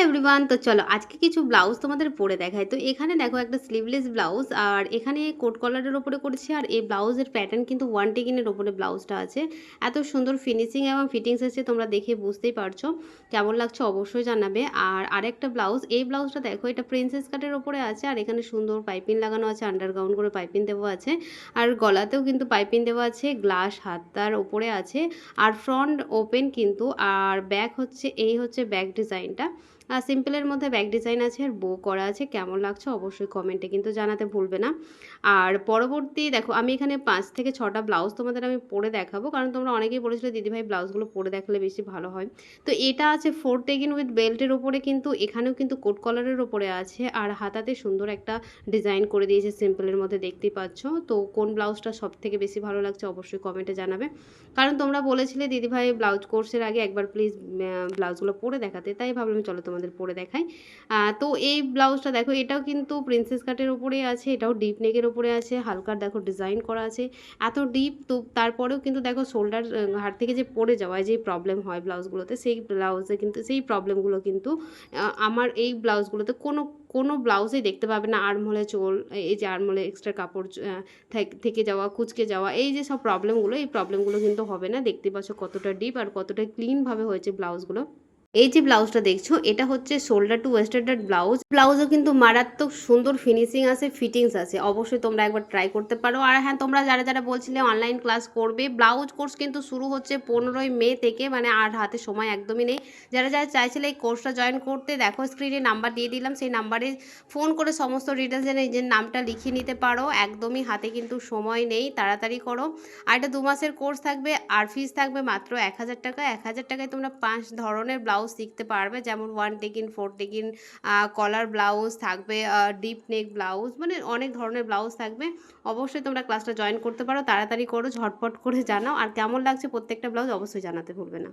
Everyone, তো চলো আজকে কিছু ব্লাউজ তোমাদের পরে দেখাই। তো এখানে দেখো একটা স্লিভলেস ব্লাউজ, আর এখানে কোট কলারের ওপরে করেছি। আর এই ব্লাউজের প্যাটার্ন কিন্তু ওয়ান টেকিনের ওপরে ব্লাউজটা আছে। এত সুন্দর ফিনিশিং এবং ফিটিংস আছে, তোমরা দেখে বুঝতেই পারছো কেমন লাগছে, অবশ্যই জানাবে। আর আরেকটা ব্লাউজ, এই ব্লাউজটা দেখো, এটা প্রিন্সেস কাটের ওপরে আছে। আর এখানে সুন্দর পাইপিং লাগানো আছে, আন্ডারগ্রাউন্ড করে পাইপিং দেওয়া আছে। আর গলাতেও কিন্তু পাইপিং দেওয়া আছে, গ্লাস হাতার ওপরে আছে। আর ফ্রন্ট ওপেন কিন্তু। আর ব্যাক হচ্ছে, এই হচ্ছে ব্যাক ডিজাইনটা। আর সিম্পলের মধ্যে ব্যাক ডিজাইন আছে, আর বো করা আছে। কেমন লাগছে অবশ্যই কমেন্টে কিন্তু জানাতে ভুলবে না। আর পরবর্তী দেখো, আমি এখানে 5 থেকে 6টা ব্লাউজ তোমাদের আমি পরে দেখাবো, কারণ তোমরা অনেকেই বলেছিলে দিদিভাই ব্লাউজগুলো পরে দেখালে বেশি ভালো হয়। তো এটা আছে 4 টেকিন উইথ বেল্টের ওপরে, কিন্তু এখানেও কিন্তু কোট কলারের ওপরে আছে। আর হাতাতে সুন্দর একটা ডিজাইন করে দিয়েছে সিম্পলের মধ্যে, দেখতেই পাচ্ছ। তো কোন ব্লাউজটা সব থেকে বেশি ভালো লাগছে অবশ্যই কমেন্টে জানাবে, কারণ তোমরা বলেছিলে দিদিভাই ব্লাউজ কোর্সের আগে একবার প্লিজ ব্লাউজগুলো পরে দেখাতে, তাই ভাবলাম চলো তোমাদের পরে দেখাই। তো এই ব্লাউজটা দেখো, এটাও কিন্তু প্রিন্সেস কাটের উপরেই আছে, এটাও ডিপ নেকের উপরে আছে, হালকার দেখো ডিজাইন করা আছে। এত ডিপ তো তারপরেও কিন্তু দেখো শোল্ডার ঘাট থেকে যে পড়ে যাওয়ায় যে প্রবলেম হয় ব্লাউজগুলোতে, সেই ব্লাউজে কিন্তু সেই প্রবলেমগুলো কিন্তু আমার এই ব্লাউজগুলোতে কোনো কোনো ব্লাউজেই দেখতে পাবে না। আর্মহোলে চোল, এই যে আর্মহোলে এক্সট্রা কাপড় থেকে যাওয়া, কুঁচকে যাওয়া, এই যে সব প্রবলেমগুলো, এই প্রবলেমগুলো কিন্তু হবে না। দেখতে পাচ্ছ কতটা ডিপ আর কতটা ক্লিনভাবে হয়েছে ব্লাউজগুলো। এই যে ব্লাউজটা দেখছো, এটা হচ্ছে শোল্ডার টু ওয়েস্টার্ন ব্লাউজ। ব্লাউজও কিন্তু মারাত্মক সুন্দর ফিনিশিং আছে, ফিটিংস আছে। অবশ্যই তোমরা একবার ট্রাই করতে পারো। আর হ্যাঁ, তোমরা যারা যারা বলছিলে অনলাইন ক্লাস করবে, ব্লাউজ কোর্স কিন্তু শুরু হচ্ছে 15ই মে থেকে, মানে আর হাতে সময় একদমই নেই। যারা যারা চাইছিলে এই কোর্সটা জয়েন করতে, দেখো স্ক্রিনে নাম্বার দিয়ে দিলাম, সেই নাম্বারে ফোন করে সমস্ত ডিটেলস জেনে নিজের নামটা লিখিয়ে নিতে পারো। একদমই হাতে কিন্তু সময় নেই, তাড়াতাড়ি করো। আর এটা 2 মাসের কোর্স থাকবে, আর ফিস থাকবে মাত্র 1000 টাকা। 1000 টাকায় তোমরা 5 ধরনের ব্লাউজ শিখতে পারবে, যেমন 1 টেকিন, 4 টেকিন, কলার ব্লাউজ থাকবে, ডিপ নেক ব্লাউজ, মানে অনেক ধরনের ব্লাউজ থাকবে। অবশ্যই তোমরা ক্লাসটা জয়েন করতে পারো, তাড়াতাড়ি করো, ঝটপট করে জানাও। আর কেমন লাগছে প্রত্যেকটা ব্লাউজ অবশ্যই জানাতে ভুলবে না।